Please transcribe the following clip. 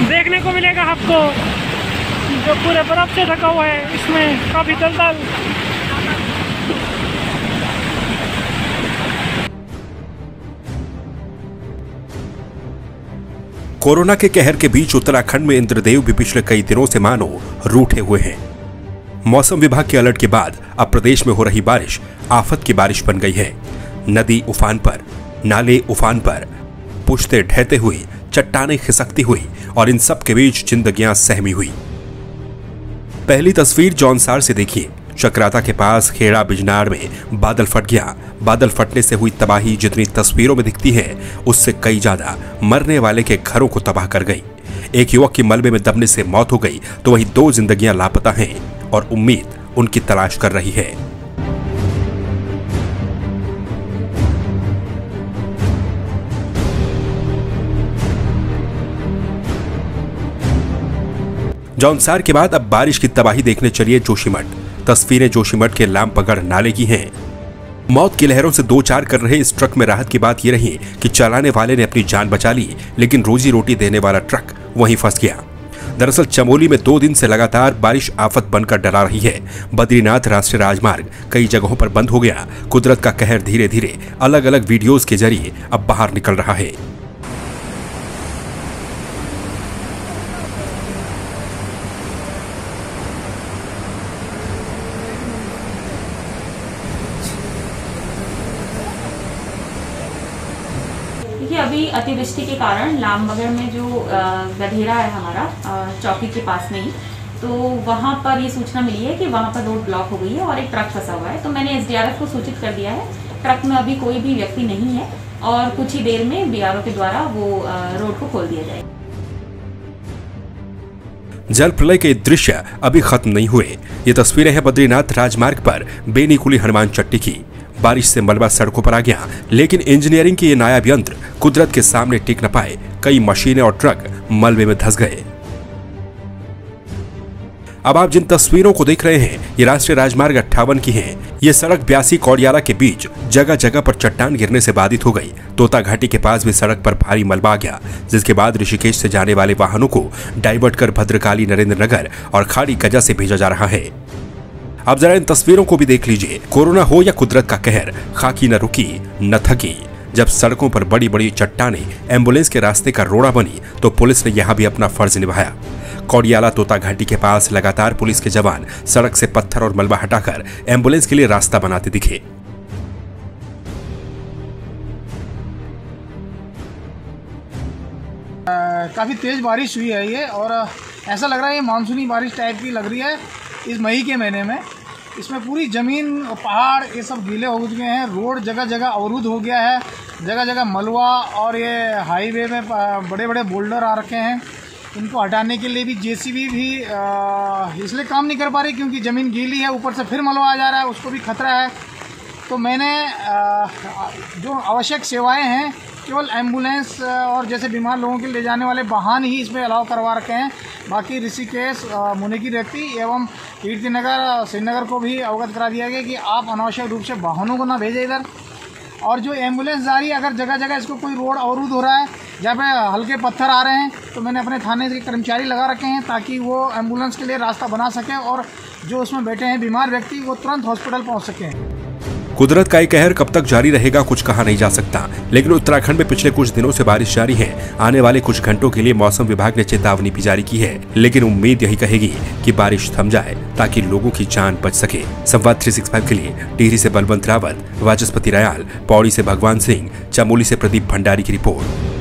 देखने को मिलेगा आपको जो पूरे बर्फ से ढका हुआ है, इसमें काफी दलदल। कोरोना के कहर के बीच उत्तराखंड में इंद्रदेव भी पिछले कई दिनों से मानो रूठे हुए हैं। मौसम विभाग के अलर्ट के बाद अब प्रदेश में हो रही बारिश आफत की बारिश बन गई है। नदी उफान पर, नाले उफान पर, पुश्ते ढहते हुई, चट्टानें खिसकती हुई और इन सब के बीच जिंदगियां सहमी हुई। पहली तस्वीर जौनसार से देखिए। चक्राता के पास खेड़ा बिजनाड़ में बादल फट गया। बादल फटने से हुई तबाही जितनी तस्वीरों में दिखती है उससे कई ज्यादा मरने वाले के घरों को तबाह कर गई। एक युवक की मलबे में दबने से मौत हो गई तो वहीं 2 जिंदगियां लापता हैं और उम्मीद उनकी तलाश कर रही है। जौनसार के बाद अब बारिश की तबाही देखने चलिए जोशीमठ। तस्वीरें जोशीमठ के लामपगड़ नाले की हैं। मौत की लहरों से 2-4 कर रहे इस ट्रक में राहत की बात यह रही कि चलाने वाले ने अपनी जान बचा ली, लेकिन रोजी रोटी देने वाला ट्रक वहीं फंस गया। दरअसल चमोली में 2 दिन से लगातार बारिश आफत बनकर डरा रही है। बद्रीनाथ राष्ट्रीय राजमार्ग कई जगहों पर बंद हो गया। कुदरत का कहर धीरे धीरे अलग अलग वीडियोज के जरिए अब बाहर निकल रहा है। देखिए, अभी अतिवृष्टि के कारण लामबगड़ में जो गधेरा है हमारा चौकी के पास में ही, तो वहाँ पर ये सूचना मिली है कि वहाँ पर रोड ब्लॉक हो गई है और एक ट्रक फंसा हुआ है। तो मैंने SDRF को सूचित कर दिया है। ट्रक में अभी कोई भी व्यक्ति नहीं है और कुछ ही देर में BRO के द्वारा वो रोड को खोल दिया जाएगा। जल प्रलय के दृश्य अभी खत्म नहीं हुए। ये तस्वीरें हैं बद्रीनाथ राजमार्ग पर बेनीकुली हनुमान चट्टी की। बारिश से मलबा सड़कों पर आ गया, लेकिन इंजीनियरिंग के ये नायाब यंत्र कुदरत के सामने टिक न पाए। कई मशीनें और ट्रक मलबे में धंस गए। अब आप जिन तस्वीरों को देख रहे हैं ये राष्ट्रीय राजमार्ग 58 की हैं। ये सड़क ब्यासी कौड़ियाला के बीच जगह जगह पर चट्टान गिरने से बाधित हो गई। तोता घाटी के पास भी सड़क पर भारी मलबा आ गया, जिसके बाद ऋषिकेश से जाने वाले वाहनों को डाइवर्ट कर भद्रकाली, नरेंद्र नगर और खाड़ी कजा से भेजा जा रहा है। अब जरा इन तस्वीरों को भी देख लीजिए। कोरोना हो या कुदरत का कहर, खाकी न रुकी न थकी। जब सड़कों पर बड़ी बड़ी चट्टानें एम्बुलेंस के रास्ते का रोड़ा बनी तो पुलिस ने यहां भी अपना फर्ज निभाया। कौड़ियाला तोता घाटी के पास लगातार पुलिस के जवान सड़क से पत्थर और मलबा हटाकर एम्बुलेंस के लिए रास्ता बनाते दिखे। काफ़ी तेज़ बारिश हुई है ये, और ऐसा लग रहा है ये मानसूनी बारिश टाइप की लग रही है इस मई के महीने में। इसमें पूरी ज़मीन, पहाड़ ये सब गीले हो चुके हैं। रोड जगह जगह अवरुद्ध हो गया है, जगह जगह मलबा, और ये हाईवे में बड़े बड़े बोल्डर आ रखे हैं। इनको हटाने के लिए भी JCB भी इसलिए काम नहीं कर पा रही क्योंकि ज़मीन गीली है, ऊपर से फिर मलबा आ जा रहा है, उसको भी खतरा है। तो मैंने जो आवश्यक सेवाएं हैं केवल एम्बुलेंस और जैसे बीमार लोगों के ले जाने वाले वाहन ही इसमें अलाउ करवा रखे हैं। बाकी ऋषिकेश, मुनिकी रेती एवं कीर्तिनगर, श्रीनगर को भी अवगत करा दिया गया कि आप अनावश्यक रूप से वाहनों को ना भेजें इधर। और जो एम्बुलेंस जा रही है, अगर जगह जगह इसको कोई रोड अवरुद्ध हो रहा है, जहाँ पे हल्के पत्थर आ रहे हैं, तो मैंने अपने थाने के कर्मचारी लगा रखे हैं ताकि वो एम्बुलेंस के लिए रास्ता बना सकें और जो उसमें बैठे हैं बीमार व्यक्ति वो तुरंत हॉस्पिटल पहुँच सकें। कुदरत का ये कहर कब तक जारी रहेगा कुछ कहा नहीं जा सकता, लेकिन उत्तराखंड में पिछले कुछ दिनों से बारिश जारी है। आने वाले कुछ घंटों के लिए मौसम विभाग ने चेतावनी भी जारी की है, लेकिन उम्मीद यही कहेगी कि बारिश थम जाए ताकि लोगों की जान बच सके। संवाद 365 के लिए टिहरी से बलवंत रावत, वाचस्पति रयाल, पौड़ी से भगवान सिंह, चमोली से प्रदीप भंडारी की रिपोर्ट।